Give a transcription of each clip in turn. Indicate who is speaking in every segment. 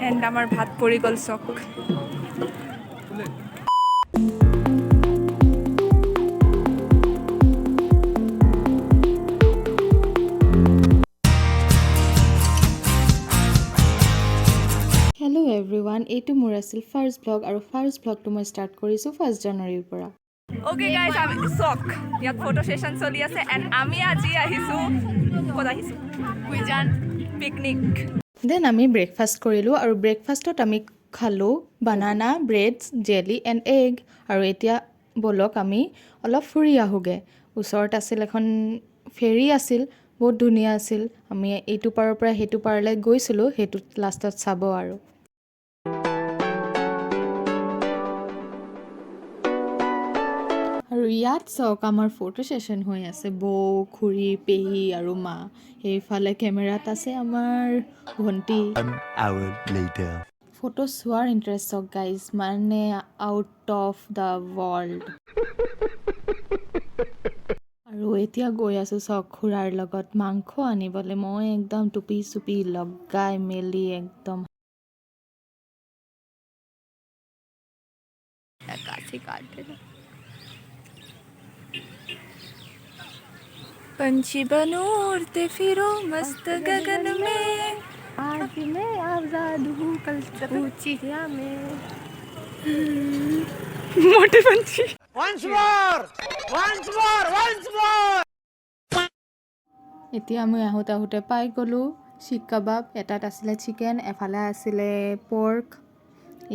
Speaker 1: And আমাৰ ভাত পৰি গ'ল চক।
Speaker 2: হেল্ল' এভৰিৱান, এইটো মোৰ আছিল ফাৰ্ষ্ট ব্লগ আৰু ফাৰ্ষ্ট ব্লগটো মই ষ্টাৰ্ট কৰিছোঁ 1 জানুৱাৰীৰ পৰা।
Speaker 1: অ'কে গাইজ, আমি চক ইয়াত ফটো সেশ্যন চলি আছে এণ্ড আমি আজি আহিছোঁ ক'ত আহিছোঁ কুইজান পিকনিক।
Speaker 2: দেন আমি ব্ৰেকফাষ্ট কৰিলোঁ আৰু ব্ৰেকফাষ্টত আমি খালোঁ বানানা, ব্ৰেডছ, জেলি এণ্ড এগ। আৰু এতিয়া ব'লক আমি অলপ ফুৰি আহোঁগৈ। ওচৰত আছিল এখন ফেৰী আছিল, বহুত ধুনীয়া আছিল। আমি এইটো পাৰৰ পৰা সেইটো পাৰলৈ গৈছিলোঁ, সেইটো লাষ্টত চাব আৰু। আৰু ইয়াত চাওক আমাৰ ফটো ছেশ্যন হৈ আছে, বৌ, খুৰী, পেহী আৰু মা। সেইফালে কেমেৰাত আছে আমাৰ ভণ্টি। ফটো চোৱাৰ ইণ্টাৰেষ্ট চাওক গাইজ, মানে আউট অফ দ্য ৱৰ্ল্ড। আৰু এতিয়া গৈ আছোঁ চাওক খুৰাৰ লগত মাংস আনিবলৈ। মই একদম টুপি চুপি লগাই মেলি একদম
Speaker 1: पंछी बनो उड़ते फिरो मस्त गगन में,
Speaker 2: आज मैं आजाद हूँ कल चिड़िया में।
Speaker 1: मोटे पंछी।
Speaker 2: এতিয়া আমি আহোঁতে পাই গ'লোঁ শিক কাবাব। এটাত আছিলে চিকেন, এফালে আছিলে পৰ্ক।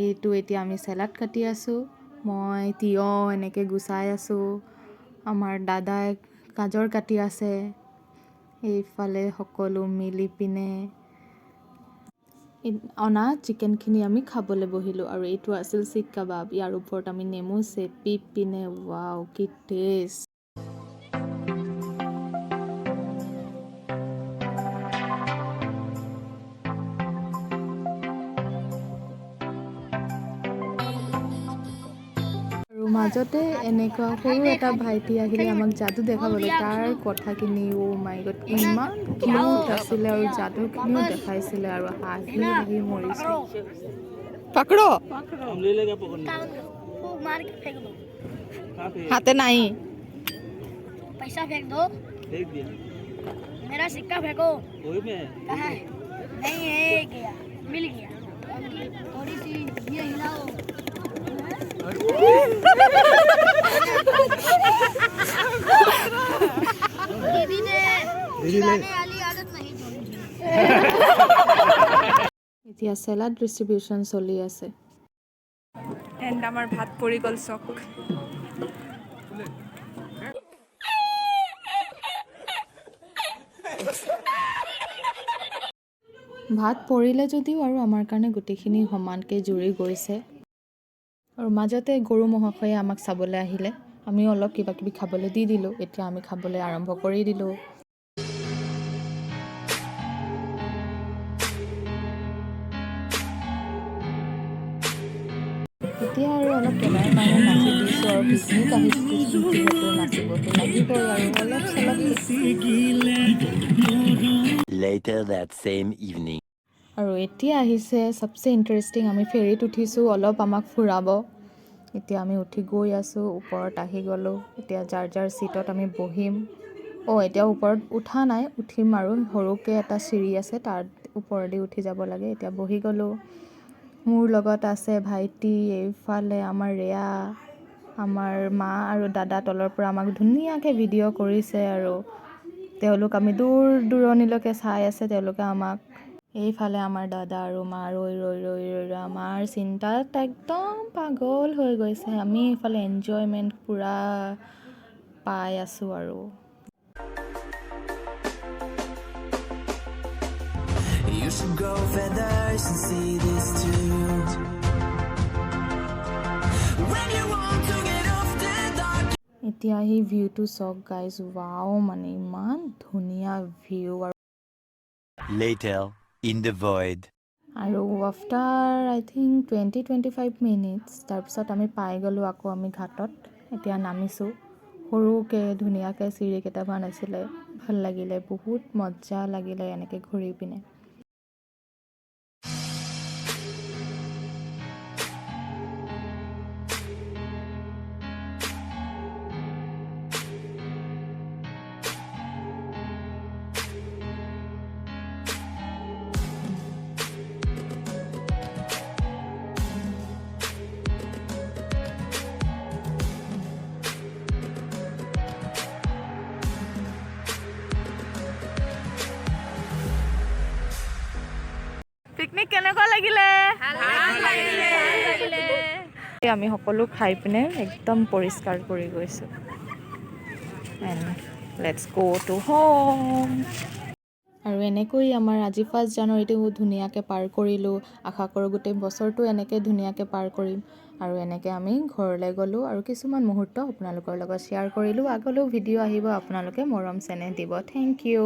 Speaker 2: এইটো এতিয়া আমি চেলাড কাটি আছোঁ, মই তিয়ঁহ এনেকৈ গুচাই আছোঁ, আমাৰ দাদাই গাজৰ কাটি আছে। এইফালে সকলো মিলি পিনে অনা চিকেনখিনি আমি খাবলৈ বহিলোঁ। আৰু এইটো আছিল শিক কাবাব, ইয়াৰ ওপৰত আমি নেমু চেপি পিনে ৱাও কি টেষ্ট। আৰু মাজতে এনেকুৱা সৰু এটা ভাইটি আহিলে আমাক যাদু দেখাবলৈ। তাৰ কথাখিনি মাই গড ইমান কিউট আছিলে আৰু যাদুখিনিও দেখাইছিলে আৰু হাঁহি হাঁহি মৰিছোঁ। পকড়ো হাতে নাই,
Speaker 3: पैसा फेंक दो, फेंक दिया, मेरा सिक्का फेंको, वही में कहाँ है? नहीं है, गया, मिल गया। थोड़ी सी ये हिलाओ। दीदी ने खिलाने वाली आदत नहीं छोड़ी।
Speaker 2: এতিয়া চেলাড ডিষ্ট্ৰিবিউশ্যন চলি আছে।
Speaker 1: এণ্ড আমাৰ ভাত পৰি গ'ল চক।
Speaker 2: ভাত পৰিলে যদিও আৰু আমাৰ কাৰণে গোটেইখিনি সমানকৈ জুৰি গৈছে। আৰু মাজতে গৰু মহাশয়ে আমাক চাবলৈ আহিলে, আমিও অলপ কিবা কিবি খাবলৈ দি দিলোঁ। এতিয়া আমি খাবলৈ আৰম্ভ কৰি দিলোঁ। এতিয়া আৰু অলপ কেমেৰাৰ কাৰণে নাচি দিছোঁ আৰু পিকনিক আহিছোঁ যিহেতু নাচিবতো লাগিবই আৰু অলপ চলপ। আৰু এতিয়া আহিছে চবচে ইণ্টাৰেষ্টিং, আমি ফেৰীত উঠিছোঁ, অলপ আমাক ফুৰাব। এতিয়া আমি উঠি গৈ আছোঁ, ওপৰত আহি গ'লোঁ। এতিয়া যাৰ যাৰ ছিটত আমি বহিম। এতিয়া ওপৰত উঠা নাই, উঠিম আৰু সৰুকৈ এটা চিৰি আছে, তাৰ ওপৰেদি উঠি যাব লাগে। এতিয়া বহি গ'লোঁ। মোৰ লগত আছে ভাইটি, এইফালে আমাৰ ৰেয়া, আমাৰ মা আৰু দাদা তলৰ পৰা আমাক ধুনীয়াকৈ ভিডিঅ' কৰিছে। আৰু তেওঁলোক আমি দূৰ দূৰণিলৈকে চাই আছে তেওঁলোকে আমাক। এইফালে আমাৰ দাদা আৰু মা ৰৈ ৰৈ ৰৈ ৰৈ ৰৈ আমাৰ চিন্তাত একদম পাগল হৈ গৈছে। আমি এইফালে এনজয়মেণ্ট পূৰা পাই আছোঁ আৰু। You should grow feathers and see this too. When you want to get off the dark. এতিয়া এই ভিউটো চাওক গাইজ, ৱাও মানে ইমান ধুনীয়া ভিউ। আৰু
Speaker 4: Later in the void.
Speaker 2: আৰু আফটাৰ আই থিংক 20-25 মিনিটছ তাৰপিছত আমি পাই গ'লোঁ আকৌ আমি ঘাটত। এতিয়া নামিছোঁ, সৰুকৈ ধুনীয়াকৈ চিৰি কেইটামান আছিলে, ভাল লাগিলে, বহুত মজা লাগিলে এনেকৈ ঘূৰি পিনে।
Speaker 1: কেনেকুৱা লাগিলে
Speaker 2: আমি সকলো খাই পিনে একদম পৰিষ্কাৰ কৰি গৈছোঁ and let's go to home আৰু এনেকৈ আমাৰ আজি 1 জানুৱাৰীটো ধুনীয়াকৈ পাৰ কৰিলোঁ আশা কৰোঁ গোটেই বছৰটো এনেকৈ ধুনীয়াকৈ পাৰ কৰিম আৰু এনেকৈ আমি ঘৰলৈ গ'লোঁ আৰু কিছুমান মুহূৰ্ত আপোনালোকৰ লগত শ্বেয়াৰ কৰিলোঁ আগলৈও ভিডিঅ' আহিব আপোনালোকে মৰম চেনেহ দিব থেংক ইউ